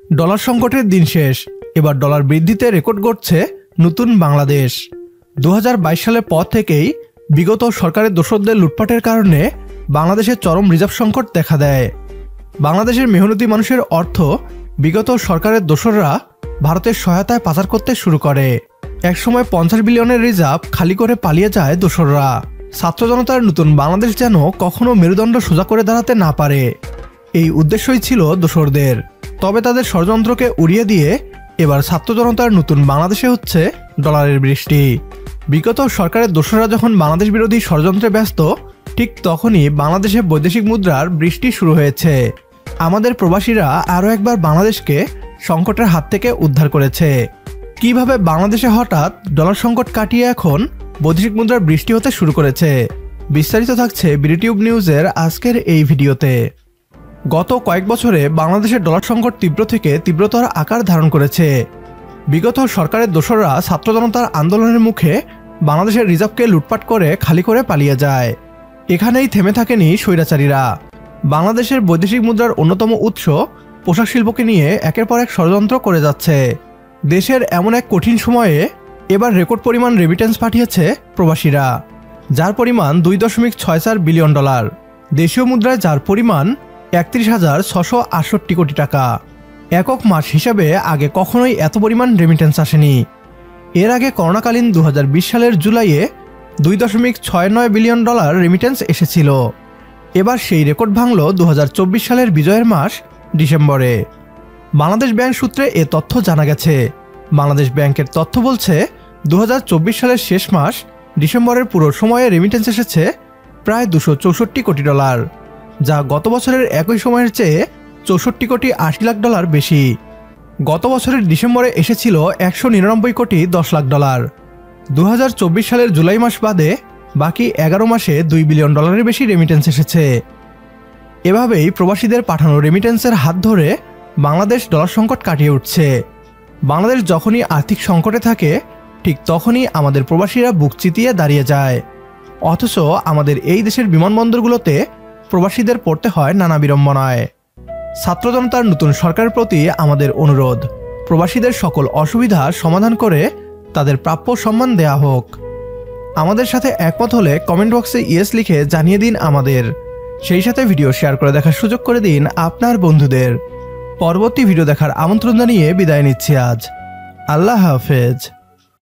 Dollar সংকটের দিন শেষ, এবার ডলার বৃদ্ধিতে রেকর্ড গড়ছে নতুন বাংলাদেশ। 2022 সালের পর থেকেই বিগত সরকারের দোসরদের লুটপাটের কারণে বাংলাদেশের চরম রিজার্ভ সংকট দেখা দেয়। বাংলাদেশের মেহনতি মানুষের অর্থ বিগত সরকারের দোসররা ভারতের সহায়তায় পাচার করতে শুরু করে। একসময় 50 বিলিয়নের রিজার্ভ খালি করে পালিয়ে যায় দোসররা। ছাত্র জনতার নতুন বাংলাদেশ যেন কখনো মেরুদণ্ড সোজা করে দাঁড়াতে না পারে, এই উদ্দেশ্যই ছিল দোসরদের। তবে তাদের ষড়যন্ত্রকে উড়িয়ে দিয়ে এবার ছাত্র জনতার নতুন বাংলাদেশে হচ্ছে ডলারের বৃষ্টি। বিগত সরকারের দোসররা যখন বাংলাদেশ বিরোধী ষড়যন্ত্রে ব্যস্ত, ঠিক তখনই বাংলাদেশে বৈদেশিক মুদ্রার বৃষ্টি শুরু হয়েছে। আমাদের প্রবাসীরা আরও একবার বাংলাদেশকে সংকটের হাত থেকে উদ্ধার করেছে। কিভাবে বাংলাদেশে হঠাৎ ডলার সংকট কাটিয়ে এখন বৈদেশিক মুদ্রার বৃষ্টি হতে শুরু করেছে, বিস্তারিত থাকছে বিডিটিউব নিউজের আজকের এই ভিডিওতে। গত কয়েক বছরে বাংলাদেশের ডলার সংকট তীব্র থেকে তীব্রতর আকার ধারণ করেছে। বিগত সরকারের দোসররা ছাত্র জনতার আন্দোলনের মুখে বাংলাদেশের রিজার্ভকে লুটপাট করে খালি করে পালিয়ে যায়। এখানেই থেমে থাকেনি স্বৈরাচারীরা। বাংলাদেশের বৈদেশিক মুদ্রার অন্যতম উৎস পোশাক শিল্পকে নিয়ে একের পর এক ষড়যন্ত্র করে যাচ্ছে। দেশের এমন এক কঠিন সময়ে এবার রেকর্ড পরিমাণ রেমিটেন্স পাঠিয়েছে প্রবাসীরা, যার পরিমাণ 2.64 বিলিয়ন ডলার। দেশীয় মুদ্রায় যার পরিমাণ 31,668 কোটি টাকা। একক মাস হিসাবে আগে কখনোই এত পরিমাণ রেমিটেন্স আসেনি। এর আগে করোনাকালীন 2020 সালের জুলাইয়ে 2.69 বিলিয়ন ডলার রেমিটেন্স এসেছিল। এবার সেই রেকর্ড ভাঙল 2024 সালের বিজয়ের মাস ডিসেম্বরে। বাংলাদেশ ব্যাংক সূত্রে এ তথ্য জানা গেছে। বাংলাদেশ ব্যাংকের তথ্য বলছে 2024 সালের শেষ মাস ডিসেম্বরের পুরো সময়ে রেমিটেন্স এসেছে প্রায় 264 কোটি ডলার, যা গত বছরের একই সময়ের চেয়ে 64 কোটি 80 লাখ ডলার বেশি। গত বছরের ডিসেম্বরে এসেছিল 199 কোটি 10 লাখ ডলার। 2024 সালের জুলাই মাস বাদে বাকি 11 মাসে 2 বিলিয়ন ডলারের বেশি রেমিটেন্স এসেছে। এভাবেই প্রবাসীদের পাঠানো রেমিটেন্সের হাত ধরে বাংলাদেশ ডলার সংকট কাটিয়ে উঠছে। বাংলাদেশ যখনই আর্থিক সংকটে থাকে, ঠিক তখনই আমাদের প্রবাসীরা বুক চিতিয়ে দাঁড়িয়ে যায়। অথচ আমাদের এই দেশের বিমানবন্দরগুলোতে প্রবাসীদের পড়তে হয় নানা বিড়ম্বনায়। ছাত্র জনতার নতুন সরকারের প্রতি আমাদের অনুরোধ, প্রবাসীদের সকল অসুবিধা সমাধান করে তাদের প্রাপ্য সম্মান দেয়া হোক। আমাদের সাথে একমত হলে কমেন্ট বক্সে ইয়েস লিখে জানিয়ে দিন আমাদের। সেই সাথে ভিডিও শেয়ার করে দেখার সুযোগ করে দিন আপনার বন্ধুদের। পরবর্তী ভিডিও দেখার আমন্ত্রণ জানিয়ে বিদায় নিচ্ছি আজ। আল্লাহ হাফেজ।